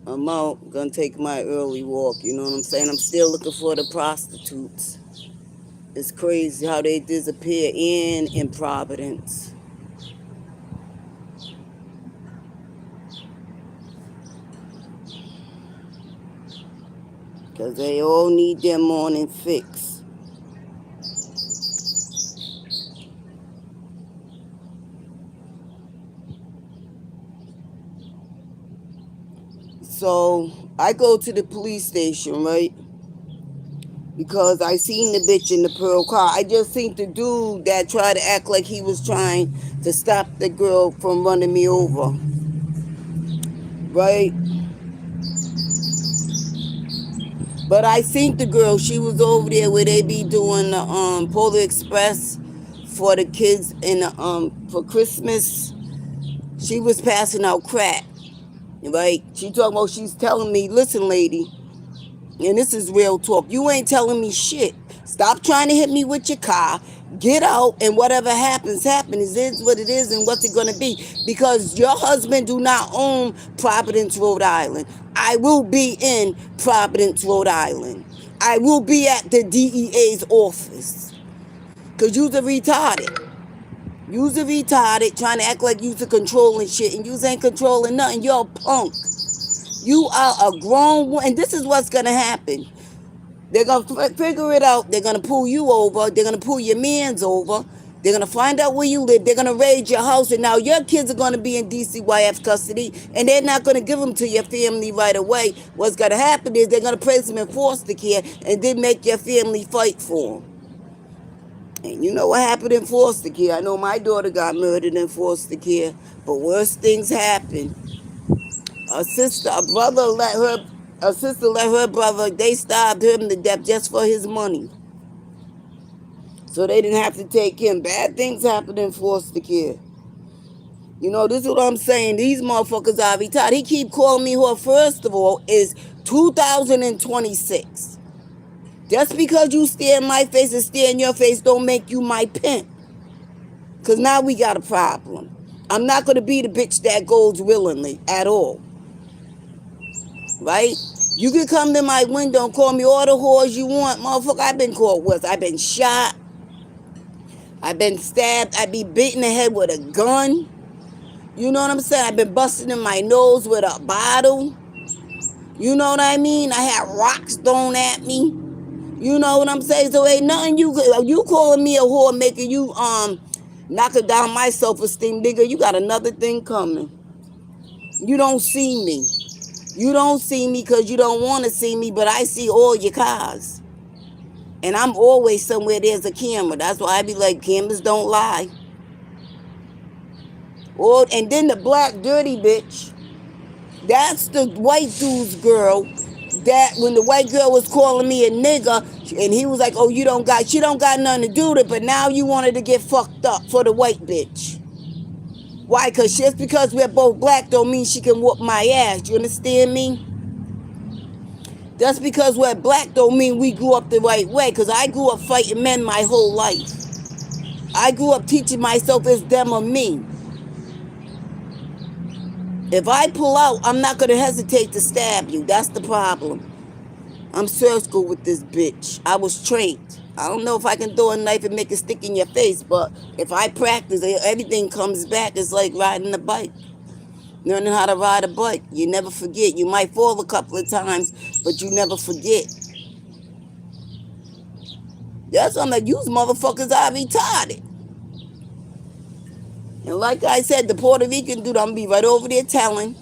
I'm out, gonna take my early walk, you know what I'm saying? I'm still looking for the prostitutes. It's crazy how they disappear in Providence. Because they all need their morning fix. So I go to the police station, right? Because I seen the bitch in the pearl car. I just seen the dude that tried to act like he was trying to stop the girl from running me over, right? But I seen the girl. She was over there where they be doing the Polar Express for the kids in the for Christmas. She was passing out crack, right? She talking about, she's telling me, listen, lady, and this is real talk. You ain't telling me shit. Stop trying to hit me with your car. Get out, and whatever happens, happens. It is what it is, and what's it gonna be? Because your husband do not own Providence, Rhode Island. I will be in Providence, Rhode Island. I will be at the DEA's office. Cause you's a retarded. You's a retarded trying to act like you's a controlling shit, and you's ain't controlling nothing. You're a punk. You are a grown woman, and this is what's gonna happen. They're going to figure it out. They're going to pull you over. They're going to pull your mans over. They're going to find out where you live. They're going to raid your house. And now your kids are going to be in DCYF custody. And they're not going to give them to your family right away. What's going to happen is they're going to place them in foster care and then make your family fight for them. And you know what happened in foster care? I know my daughter got murdered in foster care. But worse things happen. A sister let her brother, they stabbed him to death just for his money. So they didn't have to take him. Bad things happen in foster care. You know, this is what I'm saying. These motherfuckers are retarded. He keep calling me whore. First of all, is 2026. Just because you stare in my face and stare in your face don't make you my pimp. Because now we got a problem. I'm not going to be the bitch that goes willingly at all. Right? You can come to my window and call me all the whores you want. Motherfucker, I've been called worse. I've been shot. I've been stabbed. I've been beaten in the head with a gun. You know what I'm saying? I've been busted in my nose with a bottle. You know what I mean? I had rocks thrown at me. You know what I'm saying? So ain't nothing you calling me a whore, making you knocking down my self-esteem, nigga. You got another thing coming. You don't see me. You don't see me because you don't want to see me, but I see all your cars. And I'm always somewhere there's a camera. That's why I be like, cameras don't lie. Or, and then the black dirty bitch, that's the white dude's girl. That when the white girl was calling me a nigga, and he was like, oh, she don't got nothing to do with it, but now you wanted to get fucked up for the white bitch. Why? Because just because we're both black don't mean she can whoop my ass. You understand me? Just because we're black don't mean we grew up the right way. Because I grew up fighting men my whole life. I grew up teaching myself it's them or me. If I pull out, I'm not going to hesitate to stab you. That's the problem. I'm surgical with this bitch. I was trained. I don't know if I can throw a knife and make it stick in your face, but if I practice, everything comes back. It's like riding a bike. Learning how to ride a bike. You never forget. You might fall a couple of times, but you never forget. That's why I'm like, you motherfuckers are retarded. And like I said, the Puerto Rican dude, I'm going to be right over there telling.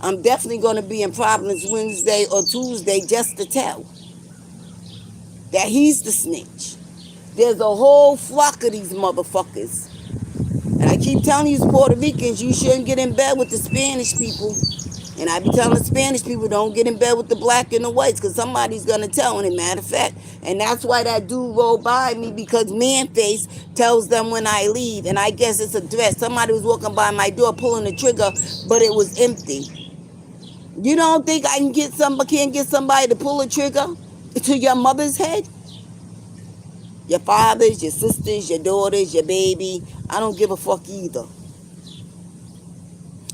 I'm definitely going to be in Providence Wednesday or Tuesday just to tell that he's the snitch. There's a whole flock of these motherfuckers. And I keep telling you Puerto Ricans, you shouldn't get in bed with the Spanish people. And I be telling the Spanish people, don't get in bed with the black and the whites, because somebody's going to tell, and matter of fact. And that's why that dude rolled by me, because Man-Face tells them when I leave. And I guess it's a threat. Somebody was walking by my door pulling the trigger, but it was empty. You don't think I can't get somebody to pull a trigger to your mother's head? Your fathers, your sisters, your daughters, your baby. I don't give a fuck either.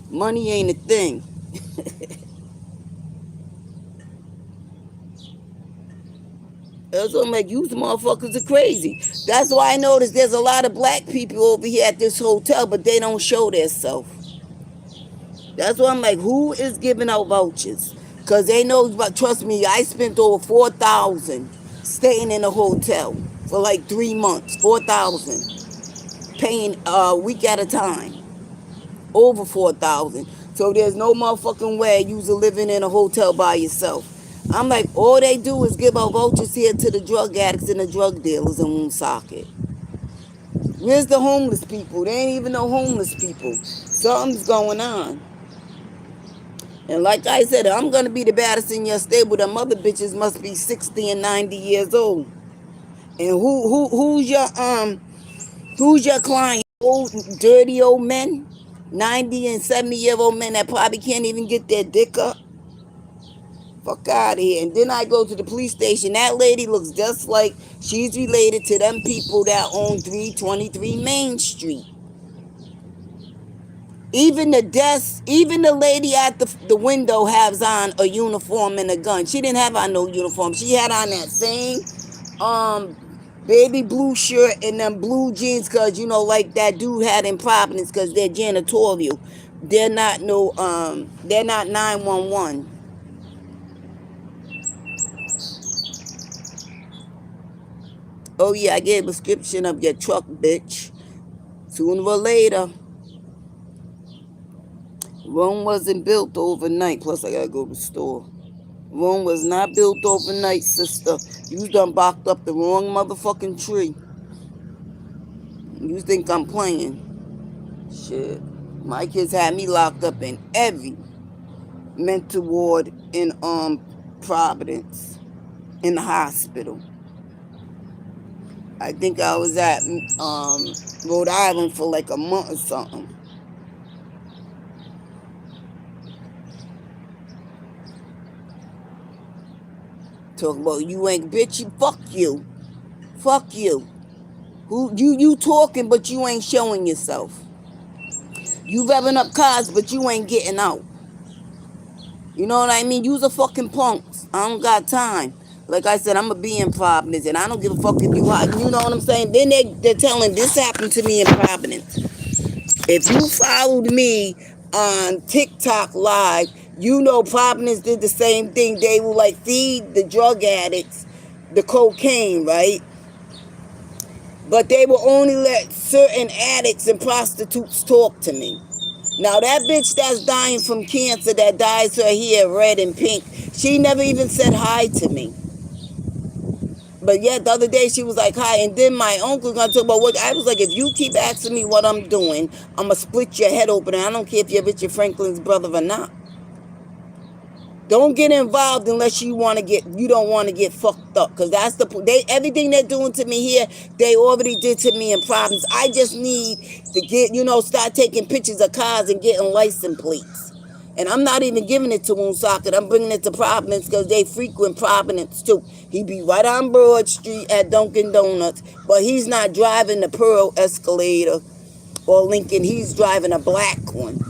Money ain't a thing. That's what I'm like, you motherfuckers are crazy. That's why I noticed there's a lot of black people over here at this hotel, but they don't show themselves. That's why I'm like, who is giving out vouchers? Because they know, but trust me, I spent over 4,000 staying in a hotel for like 3 months. 4,000 paying a week at a time. Over 4,000. So there's no motherfucking way you're living in a hotel by yourself. I'm like, all they do is give out vouchers here to the drug addicts and the drug dealers in Woonsocket. Where's the homeless people? They ain't even no homeless people. Something's going on. And like I said, I'm gonna be the baddest in your stable. Them other bitches must be 60 and 90 years old. And who's your client? Old dirty old men? 90 and 70-year-old men that probably can't even get their dick up. Fuck out of here. And then I go to the police station. That lady looks just like she's related to them people that own 323 Main Street. Even the desk, even the lady at the window has on a uniform and a gun. She didn't have on no uniform. She had on that same um baby blue shirt and them blue jeans, cause you know, like that dude had in Providence, cause they're janitorial. They're not 911. Oh yeah, I gave a description of your truck, bitch. Sooner or later. Rome wasn't built overnight. Plus, I gotta go to the store. Rome was not built overnight, sister. You done barked up the wrong motherfucking tree. You think I'm playing? Shit. My kids had me locked up in every mental ward in Providence, in the hospital. I think I was at Rhode Island for like a month or something. Talk about you ain't bitchy. Fuck you. Fuck you. Who you talking but you ain't showing yourself. You revving up cars but you ain't getting out. You know what I mean? You's a fucking punks. I don't got time. Like I said, I'm a be in Providence and I don't give a fuck if you hot. You know what I'm saying? Then they're telling this happened to me in Providence. If you followed me on TikTok live, you know Providence did the same thing. They will like feed the drug addicts the cocaine, right? But they will only let certain addicts and prostitutes talk to me. Now that bitch that's dying from cancer that dyes her hair red and pink, she never even said hi to me. But yet the other day she was like hi, and then my uncle gonna talk about what I was like. If you keep asking me what I'm doing, I'ma split your head open. And I don't care if you're Richard Franklin's brother or not. Don't get involved unless you don't want to get fucked up. Cause that's everything they're doing to me here, they already did to me in Providence. I just need to start taking pictures of cars and getting license plates. And I'm not even giving it to Woonsocket. I'm bringing it to Providence because they frequent Providence too. He be right on Broad Street at Dunkin' Donuts, but he's not driving the Pearl Escalator or Lincoln. He's driving a black one.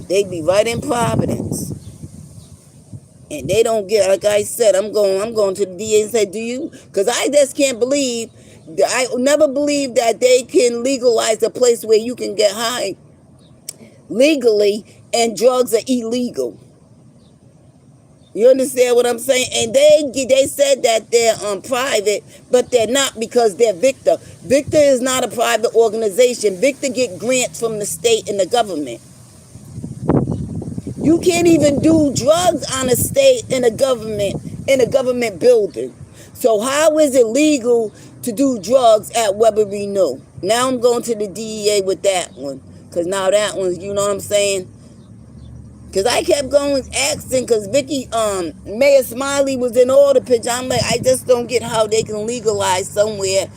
They be right in Providence. And they don't get, like I said, I'm going to the DA and say, do you? Because I just can't believe, I never believed that they can legalize a place where you can get high legally and drugs are illegal. You understand what I'm saying? And they said that they're private, but they're not because they're Victor. Victor is not a private organization. Victor get grants from the state and the government. You can't even do drugs on a state in a government building. So how is it legal to do drugs at Weber Renew? Now I'm going to the DEA with that one. Because now that one's, you know what I'm saying? Because I kept going asking, because Mayor Smiley was in all the pictures. I'm like, I just don't get how they can legalize somewhere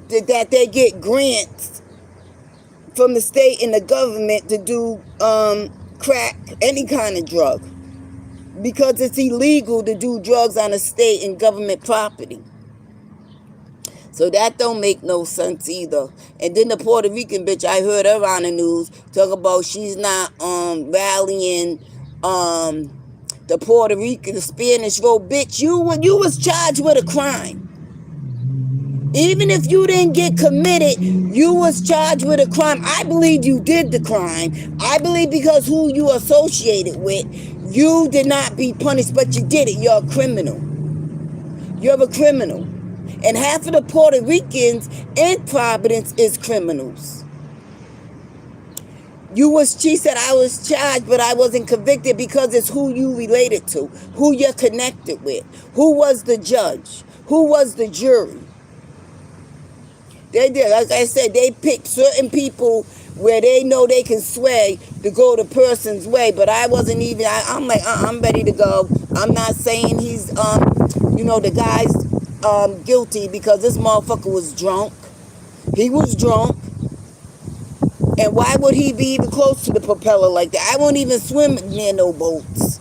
that they get grants from the state and the government to do crack, any kind of drug. Because it's illegal to do drugs on a state and government property. So that don't make no sense either. And then the Puerto Rican bitch, I heard her on the news talk about she's not rallying the Puerto Rican, the Spanish road, bitch, you was charged with a crime. Even if you didn't get committed, you was charged with a crime. I believe you did the crime. I believe because who you associated with, you did not be punished, but you did it. You're a criminal. You're a criminal. And half of the Puerto Ricans in Providence is criminals. She said, I was charged, but I wasn't convicted because it's who you related to, who you're connected with, who was the judge, who was the jury. They did, like I said, they pick certain people where they know they can sway to go the person's way. But I wasn't even. I'm like, I'm ready to go. I'm not saying he's, the guy's guilty because this motherfucker was drunk. He was drunk. And why would he be even close to the propeller like that? I won't even swim near no boats.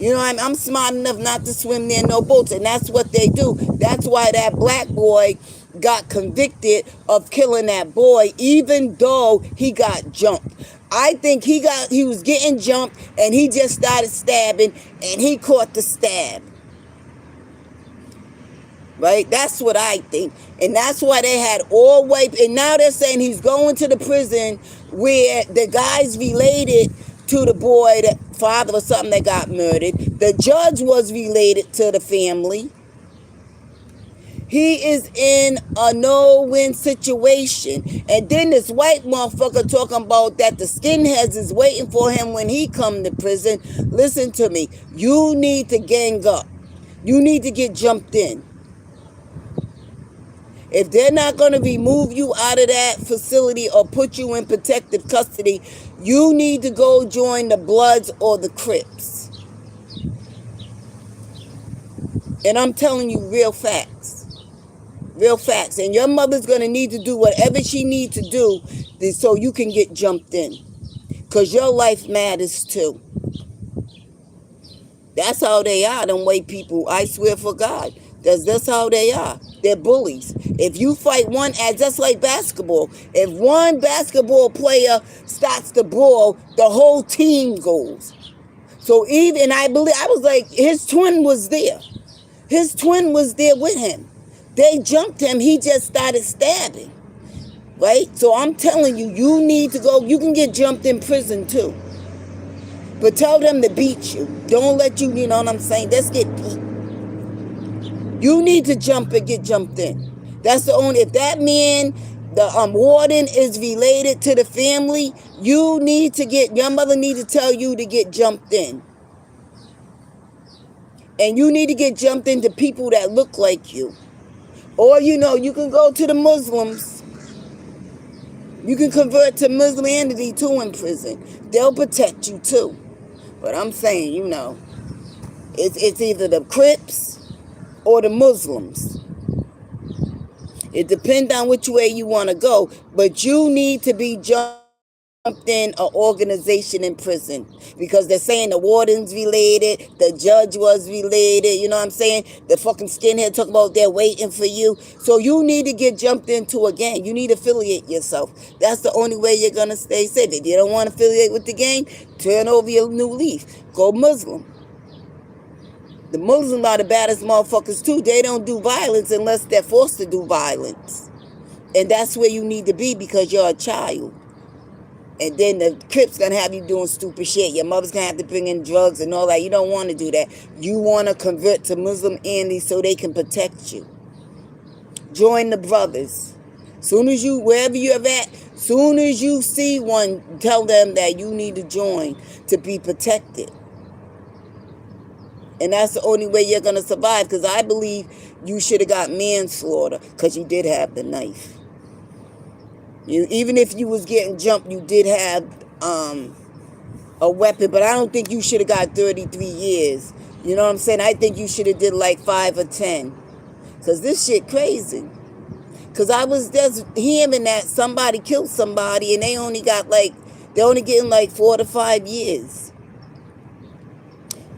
I'm smart enough not to swim near no boats, and that's what they do. That's why that black boy got convicted of killing that boy, even though he got jumped. I think he was getting jumped, and he just started stabbing, and he caught the stab. Right? That's what I think. And that's why they had all white. And now they're saying he's going to the prison where the guy's related to the boy, the father or something that got murdered. The judge was related to the family. He is in a no-win situation. And then this white motherfucker talking about that the skinheads is waiting for him when he come to prison. Listen to me. You need to gang up. You need to get jumped in. If they're not going to remove you out of that facility or put you in protective custody, you need to go join the Bloods or the Crips. And I'm telling you real facts. Real facts. And your mother's going to need to do whatever she needs to do so you can get jumped in. Because your life matters too. That's how they are, them white people. I swear for God. That's how they are. They're bullies. If you fight one, just like basketball, if one basketball player starts to brawl, the whole team goes. So even, I was like, his twin was there. His twin was there with him. They jumped him. He just started stabbing. Right? So I'm telling you, you need to go. You can get jumped in prison too. But tell them to beat you. Don't let you know what I'm saying? Let's get beat. You need to jump and get jumped in. That's the only, if that man, the warden is related to the family, your mother need to tell you to get jumped in. And you need to get jumped into people that look like you. Or, you can go to the Muslims. You can convert to Muslimanity too in prison. They'll protect you too. But I'm saying, it's either the Crips or the Muslims. It depends on which way you want to go, but you need to be jumped in an organization in prison because they're saying the warden's related, the judge was related, you know what I'm saying? The fucking skinhead talking about they're waiting for you. So you need to get jumped into a gang. You need to affiliate yourself. That's the only way you're going to stay safe. If you don't want to affiliate with the gang, turn over your new leaf. Go Muslim. The Muslims are the baddest motherfuckers too. They don't do violence unless they're forced to do violence. And that's where you need to be because you're a child. And then the Crips gonna have you doing stupid shit. Your mother's gonna have to bring in drugs and all that. You don't want to do that. You want to convert to Muslim Andes so they can protect you. Join the brothers. Wherever you're at, soon as you see one, tell them that you need to join to be protected. And that's the only way you're going to survive. Because I believe you should have got manslaughter. Because you did have the knife. Even if you was getting jumped, you did have a weapon. But I don't think you should have got 33 years. You know what I'm saying? I think you should have did like 5 or 10. Because this shit crazy. Because I was just hearing that somebody killed somebody. And they only getting like 4 to 5 years.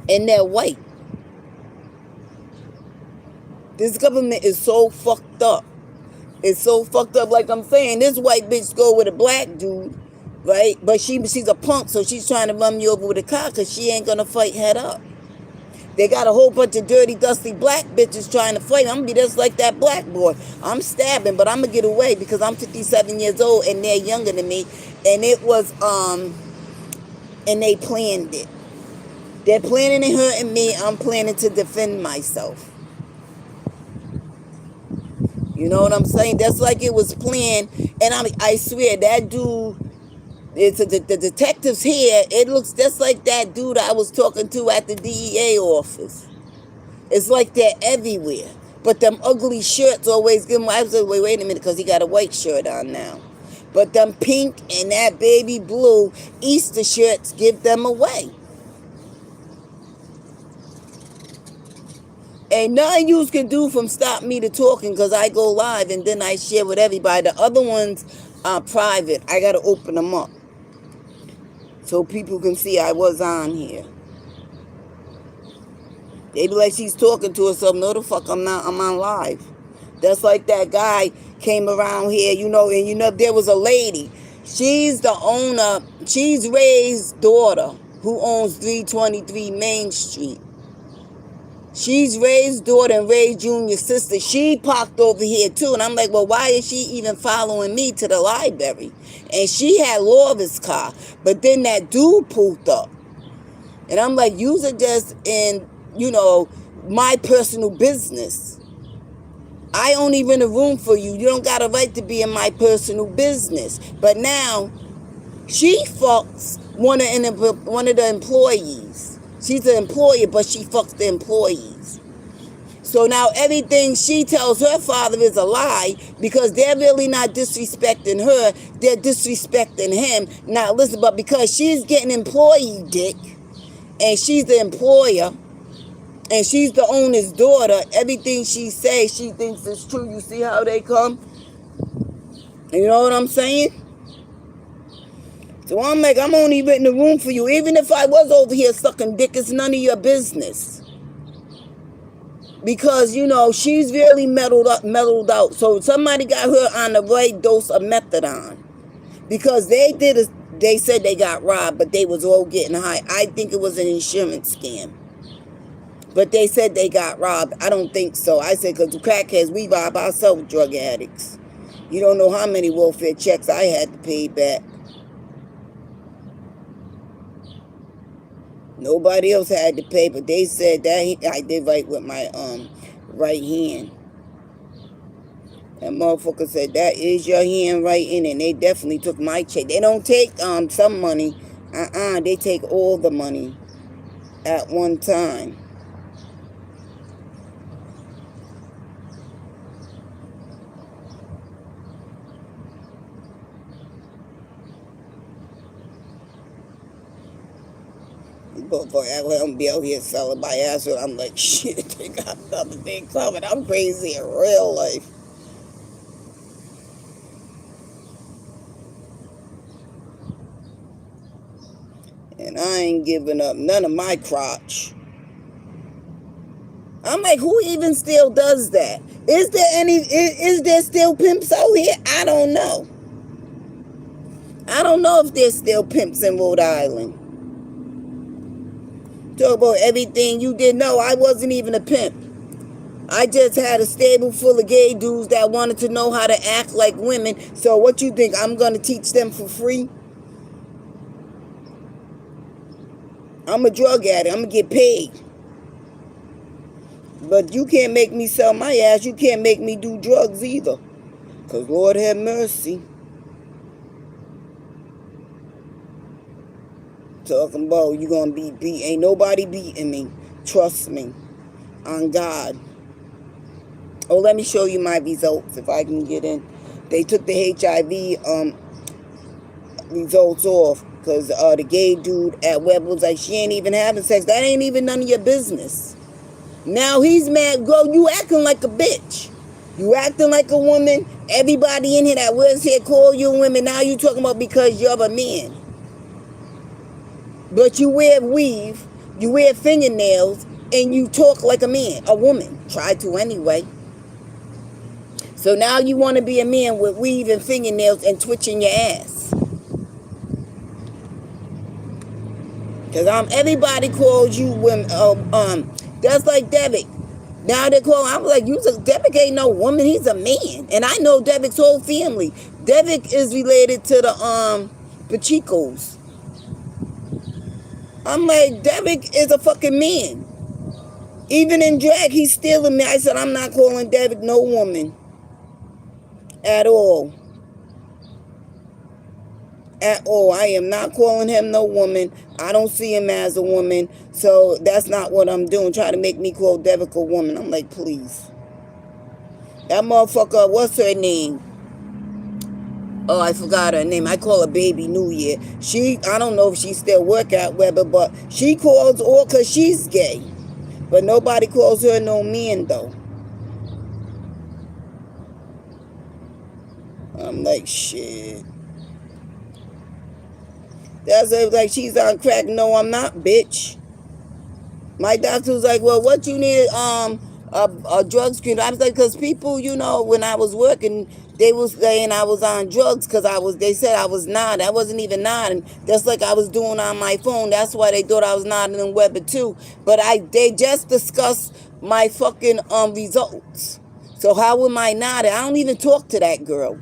And they're white. This government is so fucked up. It's so fucked up. Like I'm saying, this white bitch go with a black dude, right? But she's a punk, so she's trying to run me over with a car because she ain't going to fight head up. They got a whole bunch of dirty, dusty black bitches trying to fight. I'm gonna be just like that black boy. I'm stabbing, but I'm gonna get away because I'm 57 years old and they're younger than me. And it was, and they planned it. They're planning on hurting me. I'm planning to defend myself. You know what I'm saying? That's like it was planned. And I swear, that dude, the detectives here, it looks just like that dude I was talking to at the DEA office. It's like they're everywhere. But them ugly shirts always give him. I was like, wait a minute, because he got a white shirt on now. But them pink and that baby blue Easter shirts give them away. Ain't nothing you can do from stop me to talking because I go live and then I share with everybody. The other ones are private. I got to open them up so people can see I was on here. They be like, she's talking to herself. No, the fuck, I'm not. I'm on live. That's like that guy came around here, and there was a lady. She's the owner. She's Ray's daughter who owns 323 Main Street. She's Ray's daughter and Ray Jr.'s sister. She popped over here too. And I'm like, well, why is she even following me to the library? And she had Laura's car. But then that dude pulled up. And I'm like, you are just in, my personal business. I only rent a room for you. You don't got a right to be in my personal business. But now, she fucks one of the employees. She's an employer, but she fucks the employees. So now everything she tells her father is a lie because they're really not disrespecting her. They're disrespecting him. Now listen, but because she's getting employee dick and she's the employer and she's the owner's daughter, everything she says, she thinks is true. You see how they come? You know what I'm saying? So I'm like, I'm only renting a room for you. Even if I was over here sucking dick, it's none of your business. Because, she's really mellowed out. So somebody got her on the right dose of methadone. Because they said they got robbed, but they was all getting high. I think it was an insurance scam. But they said they got robbed. I don't think so. I said, because the crackheads, we rob ourselves, drug addicts. You don't know how many welfare checks I had to pay back. Nobody else had to pay, but they said that I did right with my right hand. That motherfucker said that is your handwriting, and they definitely took my check. They don't take some money. They take all the money at one time. Motherfucker, I'm be out here selling my ass, and I'm like, shit, they got another thing coming. I'm crazy in real life. And I ain't giving up none of my crotch. I'm like, who even still does that? Is there still pimps out here? I don't know. I don't know if there's still pimps in Rhode Island. Talk about everything you didn't know. I wasn't even a pimp. I just had a stable full of gay dudes that wanted to know how to act like women. So what you think, I'm going to teach them for free? I'm a drug addict. I'm going to get paid. But you can't make me sell my ass. You can't make me do drugs either. Because Lord have mercy. Talking about you gonna be beat. Ain't nobody beating me. Trust me. On God. Oh, let me show you my results if I can get in. They took the HIV results off because the gay dude at Web was like, she ain't even having sex. That ain't even none of your business. Now he's mad. Girl, you acting like a bitch. You acting like a woman. Everybody in here that was here call you a woman. Now you talking about because you're a man. But you wear weave, you wear fingernails, and you talk like a man, a woman. Try to anyway. So now you want to be a man with weave and fingernails and twitching your ass. Because everybody calls you women, That's like Devick. Now they're calling. I'm like, Devick ain't no woman. He's a man, and I know Devick's whole family. Devick is related to the Pachicos. I'm like, Devick is a fucking man. Even in drag, he's still a man. I said, I'm not calling Devick no woman at all. At all. I am not calling him no woman. I don't see him as a woman. So that's not what I'm doing. Try to make me call Devick a woman. I'm like, please. That motherfucker, what's her name? Oh, I forgot her name. I call her Baby New Year. I don't know if she still work at Weber, but she calls all because she's gay. But nobody calls her no man, though. I'm like, shit. That's like she's on crack. No, I'm not, bitch. My doctor was like, well, what you need, a drug screen? I was like, because people, when I was working, they was saying I was on drugs because they said I was nodding. I wasn't even nodding. That's like I was doing on my phone. That's why they thought I was nodding in Weber too. But they just discussed my fucking results. So how am I nodding? I don't even talk to that girl.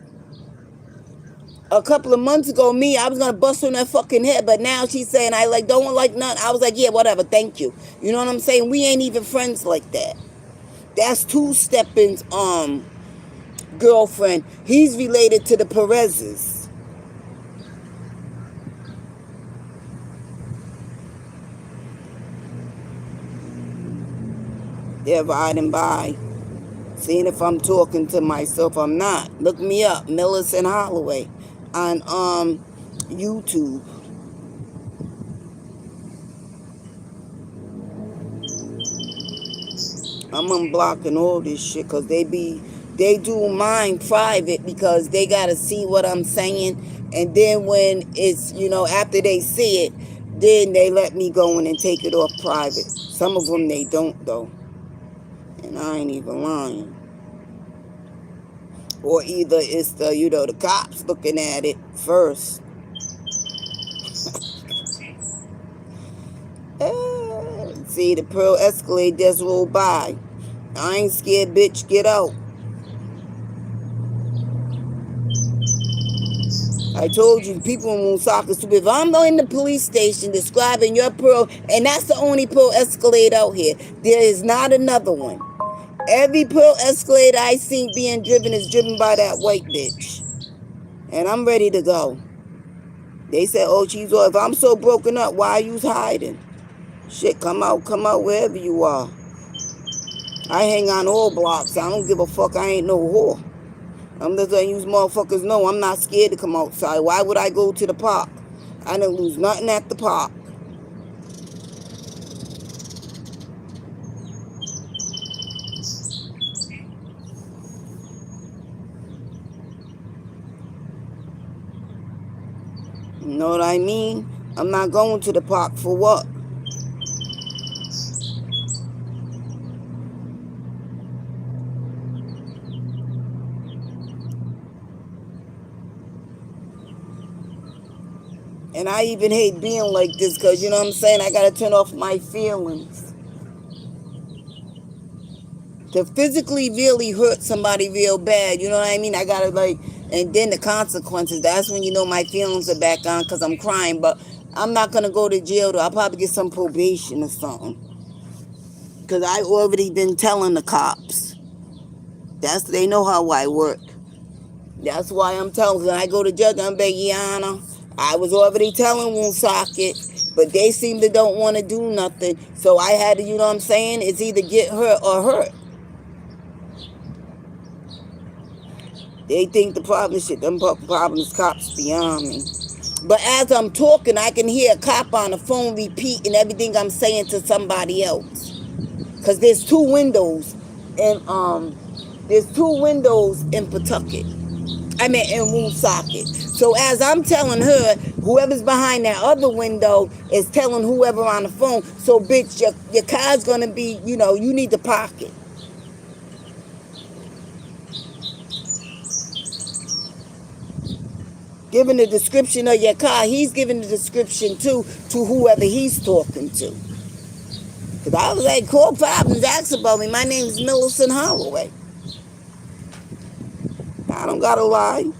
A couple of months ago, I was gonna bust her in her fucking head, but now she's saying I don't like nothing. I was like, yeah, whatever, thank you. You know what I'm saying? We ain't even friends like that. That's Two-Stepping's girlfriend. He's related to the Perez's. They're riding by, seeing if I'm talking to myself. I'm not. Look me up, Millicent Holloway, on YouTube. I'm unblocking all this shit because they do mine private because they gotta see what I'm saying, and then when it's after they see it, then they let me go in and take it off private. Some of them they don't though, and I ain't even lying. Or either it's the cops looking at it first. See, the Pearl Escalade just rolled by. I ain't scared, bitch. Get out. I told you, people in Woonsocket stupid. If I'm in the police station describing your Pearl, and that's the only Pearl Escalade out here, there is not another one. Every Pearl Escalade I seen being driven is driven by that white bitch. And I'm ready to go. They said, oh, if I'm so broken up, why are you hiding? Shit, come out wherever you are. I hang on all blocks. I don't give a fuck. I ain't no whore. I'm just letting you motherfuckers know I'm not scared to come outside. Why would I go to the park? I didn't lose nothing at the park. You know what I mean? I'm not going to the park for what? And I even hate being like this because, you know what I'm saying, I got to turn off my feelings. To physically really hurt somebody real bad, you know what I mean? I got to and then the consequences, that's when you know my feelings are back on because I'm crying. But I'm not going to go to jail though. I'll probably get some probation or something. Because I already been telling the cops. They know how I work. That's why I'm telling. When I go to judge, I'm begging Yana. I was already telling Woonsocket, but they seem to don't want to do nothing. So I had to, you know what I'm saying? It's either get hurt or hurt. They think the problem is shit. Them problems cops beyond me. But as I'm talking, I can hear a cop on the phone repeating everything I'm saying to somebody else. Cause there's two windows, and in Pawtucket. In Woonsocket. So as I'm telling her, whoever's behind that other window is telling whoever on the phone, so bitch, your car's gonna be, you need to park it. Giving the description of your car, he's giving the description to whoever he's talking to. Because I was like, call Pops and ask about me. My name is Millicent Holloway. I don't gotta lie.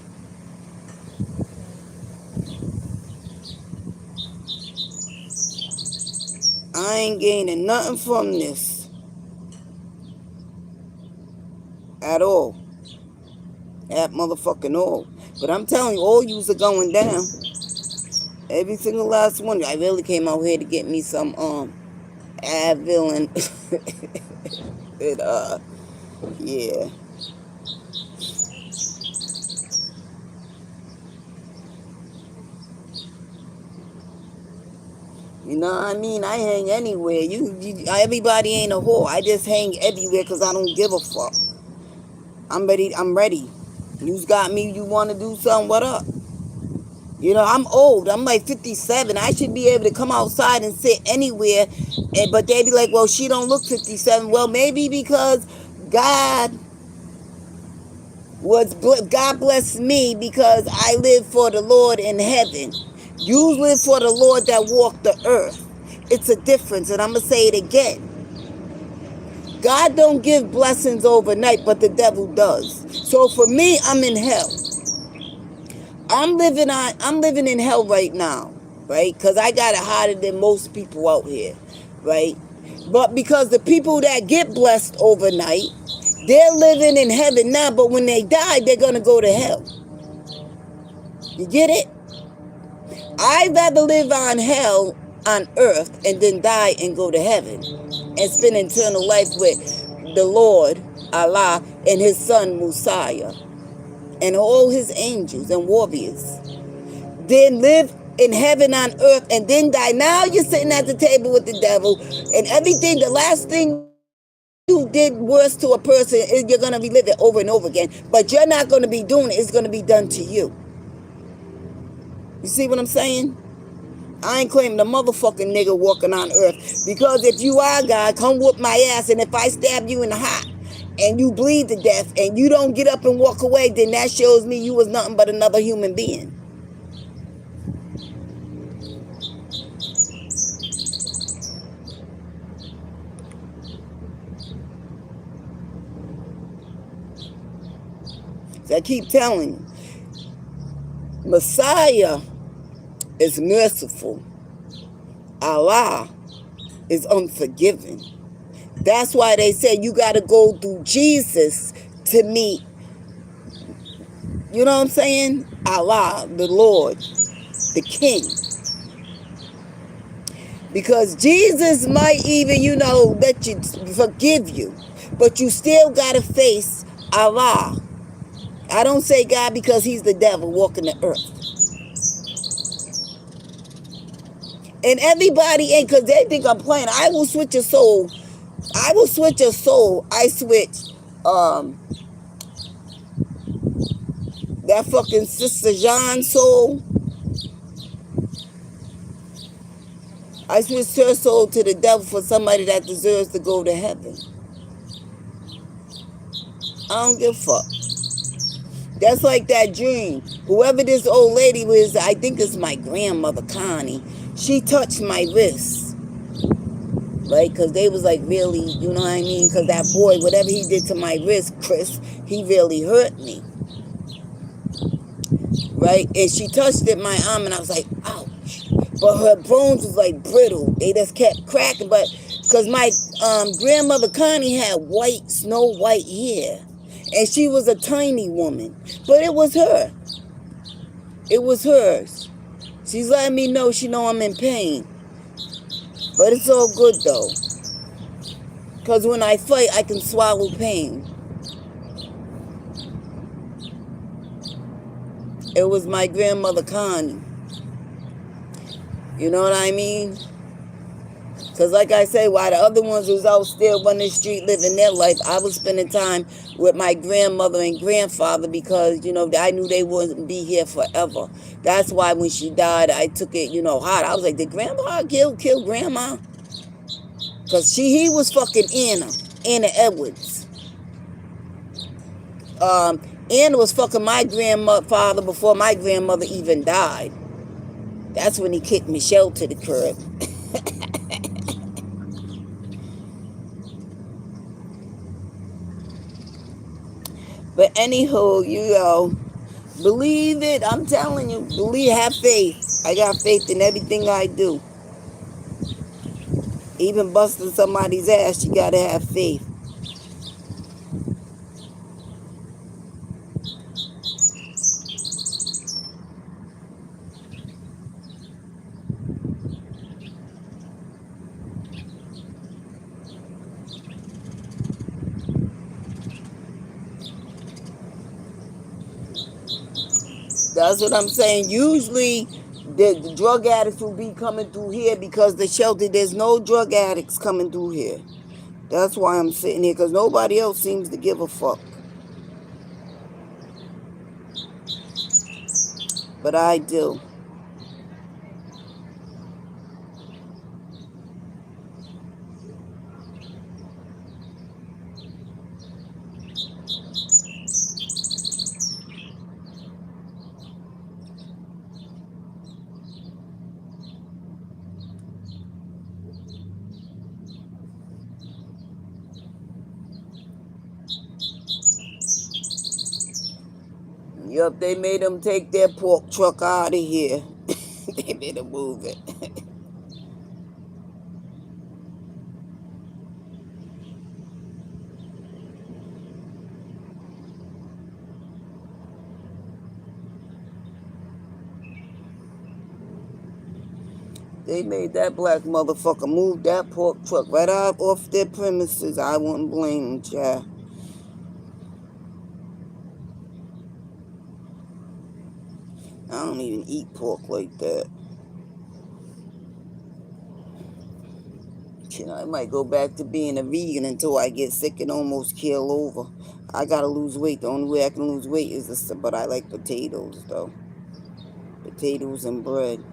I ain't gaining nothing from this at all. At motherfucking all. But I'm telling you, all yous are going down. Every single last one. I really came out here to get me some Advil and yeah. You know what I mean? I hang anywhere. Everybody ain't a whore. I just hang everywhere because I don't give a fuck. I'm ready. I'm ready. You's got me. You want to do something? What up? You know, I'm old. I'm like 57. I should be able to come outside and sit anywhere. But they be like, well, she don't look 57. Well, maybe because God God bless me because I live for the Lord in heaven. You live for the Lord that walked the earth. It's a difference, and I'm going to say it again. God don't give blessings overnight, but the devil does. So for me, I'm in hell. I'm living in hell right now, right? Because I got it harder than most people out here, right? But because the people that get blessed overnight, they're living in heaven now, but when they die, they're going to go to hell. You get it? I'd rather live on hell on earth and then die and go to heaven and spend eternal life with the Lord, Allah, and his son, Messiah, and all his angels and warriors. Then live in heaven on earth and then die. Now you're sitting at the table with the devil and everything, the last thing you did worse to a person, you're going to relive it over and over again. But you're not going to be doing it. It's going to be done to you. You see what I'm saying? I ain't claiming the motherfucking nigga walking on earth. Because if you are God, come whoop my ass. And if I stab you in the heart and you bleed to death and you don't get up and walk away, then that shows me you was nothing but another human being. So I keep telling you, Messiah is merciful. Allah is unforgiving. That's why they say you got to go through Jesus to meet, you know what I'm saying? Allah, the Lord, the King. Because Jesus might even, let you forgive you, but you still got to face Allah. I don't say God because he's the devil walking the earth. And everybody ain't, because they think I'm playing. I will switch a soul. I will switch a soul. I switch that fucking Sister Jean's soul. I switched her soul to the devil for somebody that deserves to go to heaven. I don't give a fuck. That's like that dream. Whoever this old lady was, I think it's my grandmother, Connie. She touched my wrist. Right? Because they was like really, you know what I mean? Because that boy, whatever he did to my wrist, Chris, he really hurt me. Right? And she touched it, my arm, and I was like, ouch. But her bones was like brittle. They just kept cracking. But because my grandmother Connie had white, snow white hair. And she was a tiny woman. But it was her. It was hers. She's letting me know she know I'm in pain. But it's all good though. Because when I fight, I can swallow pain. It was my grandmother Connie. You know what I mean? Because like I say, while the other ones was out still running the street living their life, I was spending time with my grandmother and grandfather because, I knew they wouldn't be here forever. That's why when she died, I took it, hard. I was like, did grandma kill grandma? Because he was fucking Anna Edwards. Anna was fucking my grandfather before my grandmother even died. That's when he kicked Michelle to the curb. But anywho, believe it. I'm telling you, believe, have faith. I got faith in everything I do. Even busting somebody's ass, you gotta have faith. That's what I'm saying. Usually, the drug addicts will be coming through here because the shelter, there's no drug addicts coming through here. That's why I'm sitting here, because nobody else seems to give a fuck. But I do. Yup, they made them take their pork truck out of here. They made them move it. They made that black motherfucker move that pork truck right out off their premises. I wouldn't blame them, child. I don't even eat pork like that. I might go back to being a vegan until I get sick and almost keel over. I gotta lose weight. The only way I can lose weight is this, but I like potatoes though. Potatoes and bread.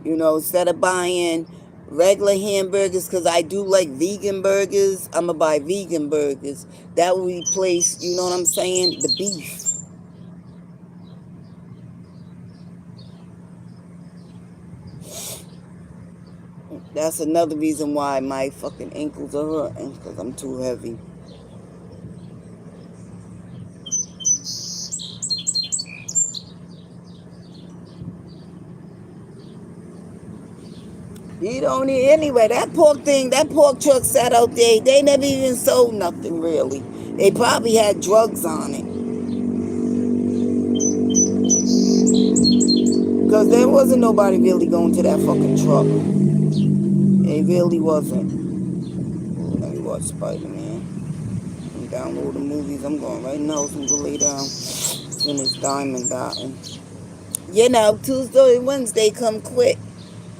Instead of buying regular hamburgers, because I do like vegan burgers, I'm gonna buy vegan burgers. That will replace, you know what I'm saying, the beef. That's another reason why my fucking ankles are hurting, because I'm too heavy. You don't need, anyway, that pork truck sat out there. They never even sold nothing really. They probably had drugs on it. Because there wasn't nobody really going to that fucking truck. It really wasn't. Let me watch Spider-Man. I'm downloading movies. I'm going right now. So I'm going to lay down. Finish Diamond Dotting. Tuesday and Wednesday come quick.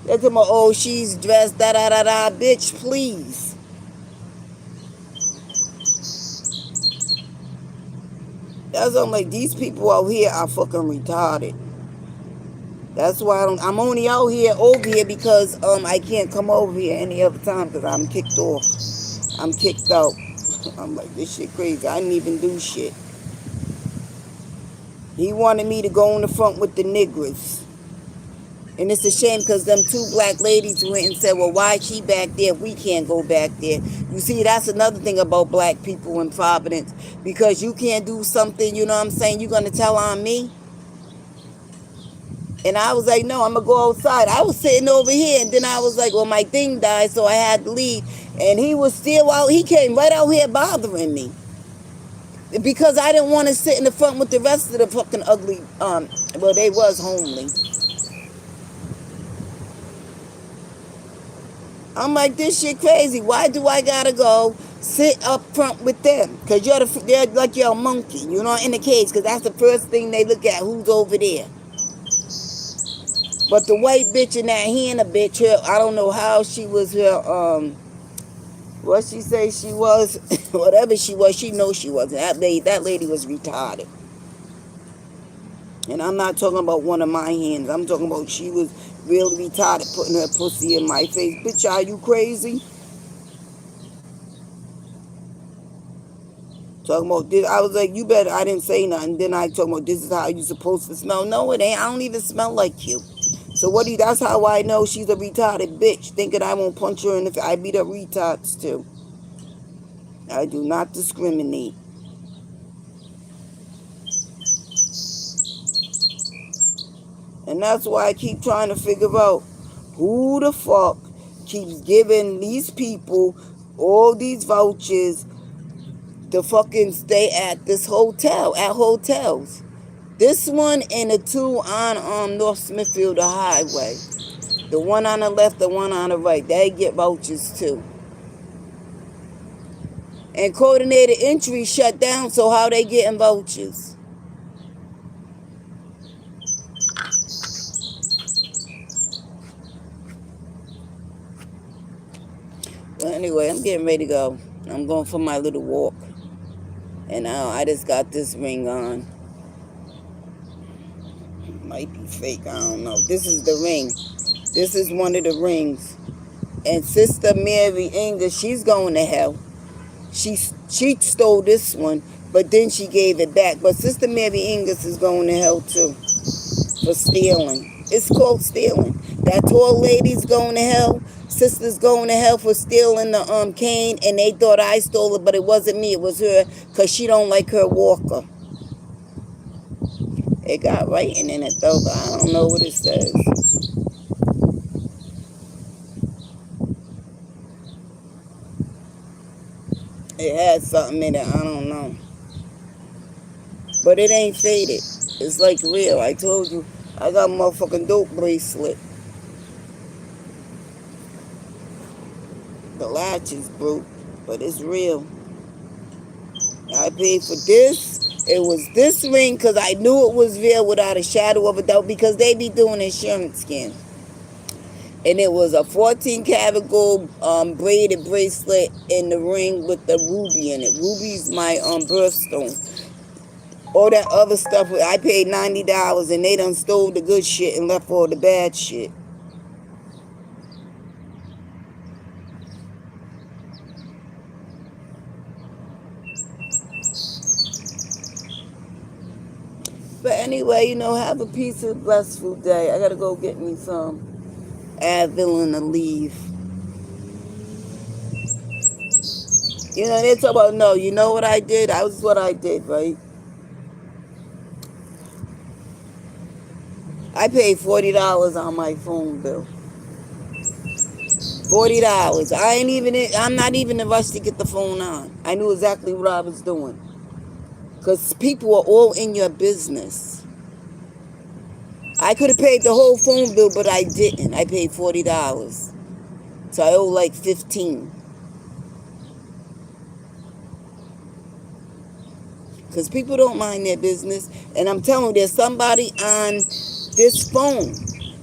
They're talking about, oh, she's dressed, da-da-da-da. Bitch, please. That's what I'm like, these people out here are fucking retarded. That's why I'm only out here over here because I can't come over here any other time because I'm kicked off. I'm kicked out. I'm like, this shit crazy. I didn't even do shit. He wanted me to go in the front with the niggers. And it's a shame because them two black ladies went and said, well, why is she back there if we can't go back there? You see, that's another thing about black people in Providence. Because you can't do something, you know what I'm saying, you're going to tell on me? And I was like, no, I'm going to go outside. I was sitting over here, and then I was like, well, my thing died, so I had to leave. And he was still out. He came right out here bothering me. Because I didn't want to sit in the front with the rest of the fucking ugly, well, they was homely. I'm like, this shit crazy. Why do I gotta go sit up front with them? Because they're like you're a monkey, in the cage. Because that's the first thing they look at, who's over there. But the white bitch in that Hannah bitch, I don't know how she was her, what she say she was, whatever she was, she knows she wasn't. That lady was retarded. And I'm not talking about one of my hands. I'm talking about she was really retarded putting her pussy in my face. Bitch, are you crazy? Talking about this, I was like, you better, I didn't say nothing. Then I talking about this is how you supposed to smell. No, it ain't. I don't even smell like you. So that's how I know she's a retarded bitch, thinking I won't punch her in the face. I beat up retards too. I do not discriminate. And that's why I keep trying to figure out who the fuck keeps giving these people all these vouchers to fucking stay at this hotel, at hotels. This one and the two on North Smithfield Highway. The one on the left, the one on the right. They get vouchers too. And coordinated entry shut down, so how they getting vouchers? Well, anyway, I'm getting ready to go. I'm going for my little walk. And now I just got this ring on. Might be fake, I don't know. This is the ring. This is one of the rings. And Sister Mary Inga, she's going to hell. She stole this one, but then she gave it back. But Sister Mary Ingus is going to hell too for stealing. It's called stealing. That tall lady's going to hell. Sister's going to hell for stealing the cane, and they thought I stole it, but it wasn't me. It was her, because she don't like her walker. It got writing in it though, but I don't know what it says. It had something in it, I don't know. But it ain't faded. It's like real. I told you, I got a motherfucking dope bracelet. The latch is broke, but it's real. I paid for this. It was this ring because I knew it was real without a shadow of a doubt because they be doing insurance scams. And it was a 14 karat gold braided bracelet in the ring with the ruby in it. Ruby's my birthstone. All that other stuff, I paid $90 and they done stole the good shit and left all the bad shit. But anyway, have a peaceful, blissful day. I gotta go get me some Advil and a leave. They talk about, no, you know what I did? That was what I did, right? I paid $40 on my phone bill. $40. I'm not even in a rush to get the phone on. I knew exactly what I was doing. Because people are all in your business. I could have paid the whole phone bill, but I didn't. I paid $40. So I owe like $15. Because people don't mind their business. And I'm telling you, there's somebody on this phone.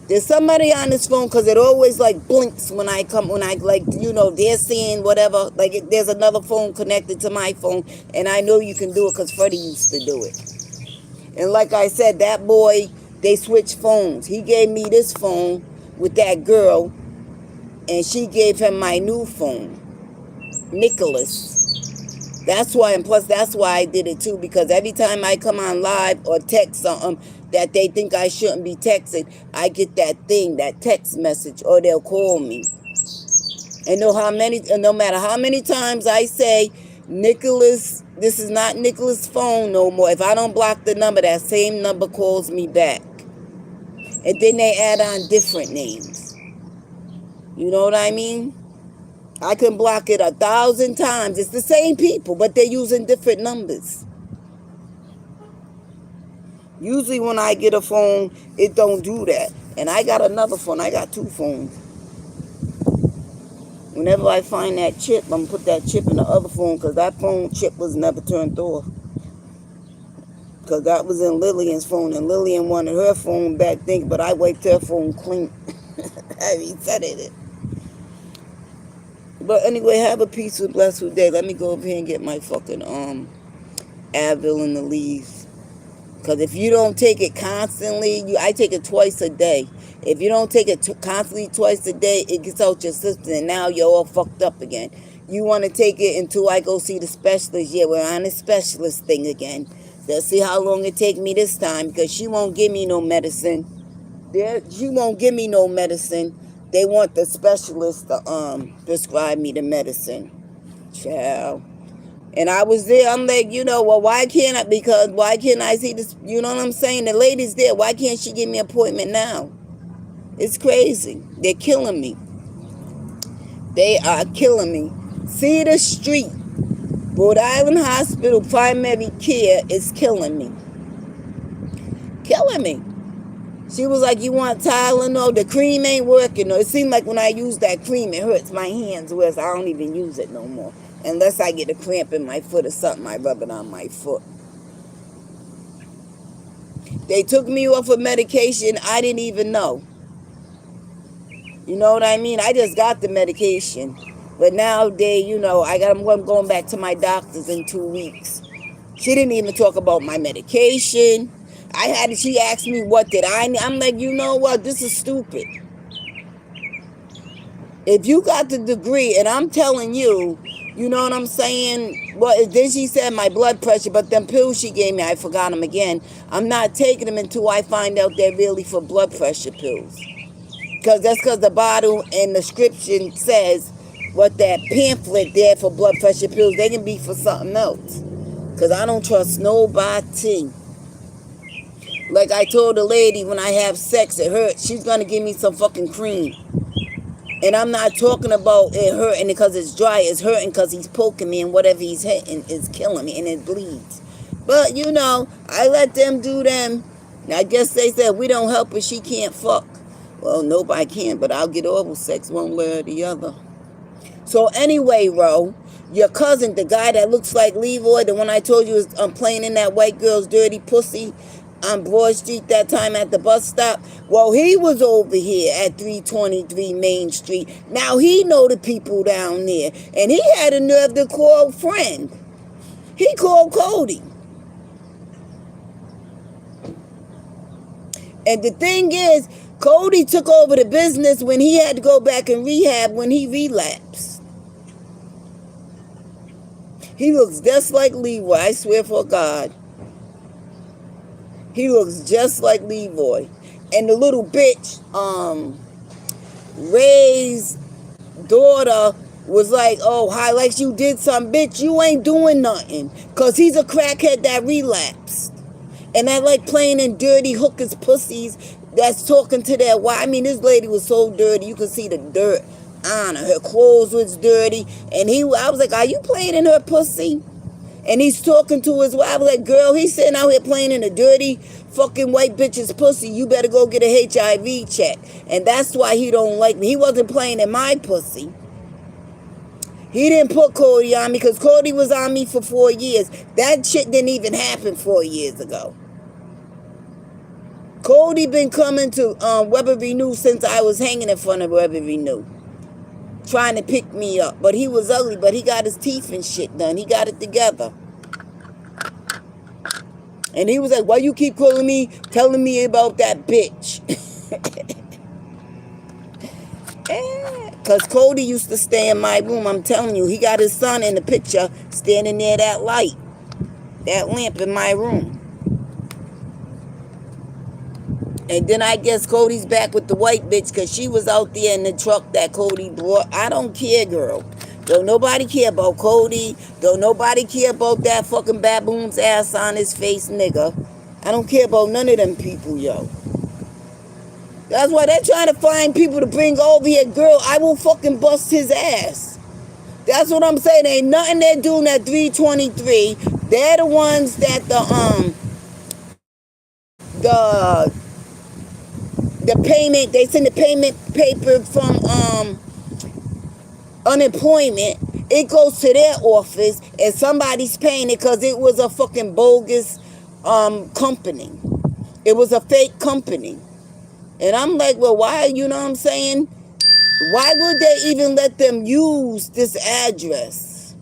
There's somebody on this phone because it always like blinks when I they're seeing whatever. Like there's another phone connected to my phone. And I know you can do it because Freddie used to do it. And like I said, that boy, they switched phones. He gave me this phone with that girl. And she gave him my new phone. Nicholas. That's why, and plus that's why I did it too, because every time I come on live or text something that they think I shouldn't be texting, I get that thing, that text message, or they'll call me. And no matter how many times I say, Nicholas, this is not Nicholas' phone no more. If I don't block the number, that same number calls me back. And then they add on different names. You know what I mean? I can block it 1,000 times. It's the same people, but they're using different numbers. Usually when I get a phone, it don't do that. And I got another phone. I got two phones. Whenever I find that chip, I'm going to put that chip in the other phone because that phone chip was never turned off. Because that was in Lillian's phone, and Lillian wanted her phone back then, but I wiped her phone clean. I reset it. But anyway, have a peaceful, blessed day. Let me go over here and get my fucking Advil and the leaves. Because if you don't take it constantly, I take it twice a day. If you don't take it constantly twice a day, it gets out your system, and now you're all fucked up again. You want to take it until I go see the specialist. Yeah, we're on the specialist thing again. Let's see how long it take me this time, because she won't give me no medicine. She won't give me no medicine. They want the specialist to prescribe me the medicine. Ciao. And I was there. I'm like, well, why can't I? Because why can't I see this? You know what I'm saying? The lady's there. Why can't she give me an appointment now? It's crazy. They're killing me. They are killing me. Cedar Street, Rhode Island Hospital Primary Care is killing me. Killing me. She was like, you want Tylenol? The cream ain't working. No, it seemed like when I use that cream, it hurts my hands, whereas I don't even use it no more. Unless I get a cramp in my foot or something, I rub it on my foot. They took me off of medication I didn't even know. You know what I mean? I just got the medication. But now I'm going back to my doctor's in 2 weeks. She didn't even talk about my medication. She asked me what did I need. I'm like, you know what? This is stupid. If you got the degree, and I'm telling you, you know what I'm saying? Well, then she said my blood pressure, but them pills she gave me, I forgot them again. I'm not taking them until I find out they're really for blood pressure pills. Because the bottle and the description says what that pamphlet there for blood pressure pills, they can be for something else. Because I don't trust nobody. Like I told the lady, when I have sex, it hurts. She's going to give me some fucking cream. And I'm not talking about it hurting because it's dry. It's hurting because he's poking me, and whatever he's hitting is killing me, and it bleeds. But, I let them do them. And I guess they said, we don't help her, she can't fuck. Well, nope, I can't, but I'll get oral sex one way or the other. So anyway, Ro, your cousin, the guy that looks like Leroy, the one I told you was playing in that white girl's dirty pussy on Broad Street that time at the bus stop. Well, he was over here at 323 Main Street. Now he know the people down there. And he had a nerve to call a friend. He called Cody. And the thing is, Cody took over the business when he had to go back and rehab when he relapsed. He looks just like Leroy, I swear for God. He looks just like Leroy. And the little bitch, Ray's daughter was like, oh, hi, like you did something. Bitch, you ain't doing nothing. Because he's a crackhead that relapsed. And I like playing in dirty hookers' pussies that's talking to their wife. I mean, this lady was so dirty. You could see the dirt on her. Her clothes was dirty. And I was like, are you playing in her pussy? And he's talking to his wife. I was like, girl, he's sitting out here playing in a dirty fucking white bitch's pussy. You better go get a HIV check. And that's why he don't like me. He wasn't playing in my pussy. He didn't put Cody on me because Cody was on me for 4 years. That shit didn't even happen 4 years ago. Cody been coming to Weber Renew since I was hanging in front of Weber Renew, trying to pick me up. But he was ugly, but he got his teeth and shit done. He got it together. And he was like, why you keep calling me, telling me about that bitch? Because Cody used to stay in my room. I'm telling you, he got his son in the picture standing near that light, that lamp in my room. And then I guess Cody's back with the white bitch because she was out there in the truck that Cody brought. I don't care, girl. Don't nobody care about Cody. Don't nobody care about that fucking baboon's ass on his face nigga. I don't care about none of them people, yo. That's why they're trying to find people to bring over here. Girl, I will fucking bust his ass. That's what I'm saying. Ain't nothing they're doing at 323. They're the ones that the payment, they send the payment paper from unemployment. It goes to their office and somebody's paying it because it was a fucking bogus company. It was a fake company. And I'm like, well, why, you know what I'm saying? Why would they even let them use this address?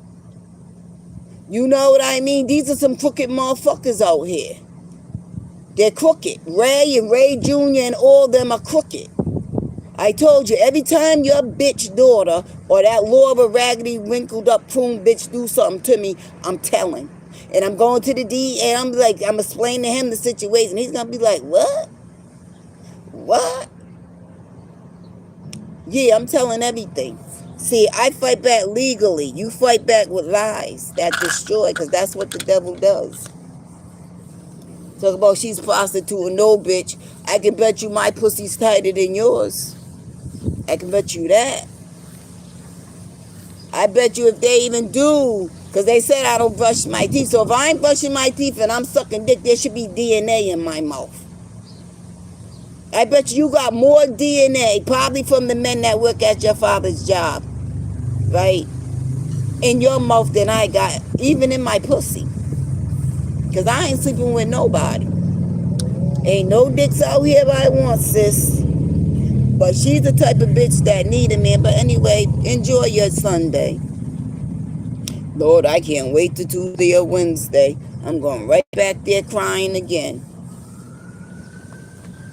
You know what I mean? These are some crooked motherfuckers out here. They're crooked. Ray and Ray Jr. and all of them are crooked. I told you, every time your bitch daughter or that Laura Raggedy wrinkled up prune bitch do something to me, I'm telling. And I'm going to the DA and I'm explaining to him the situation. He's going to be like, what? What? Yeah, I'm telling everything. See, I fight back legally. You fight back with lies that destroy, because that's what the devil does. Talk about she's prostituting. No, bitch. I can bet you my pussy's tighter than yours. I can bet you that. I bet you if they even do, because they said I don't brush my teeth. So if I ain't brushing my teeth and I'm sucking dick, there should be DNA in my mouth. I bet you got more DNA, probably from the men that work at your father's job, right, in your mouth than I got, even in my pussy. Because I ain't sleeping with nobody. Ain't no dicks out here I want, sis. But she's the type of bitch that need a man. But anyway, enjoy your Sunday. Lord, I can't wait till Tuesday or Wednesday. I'm going right back there crying again.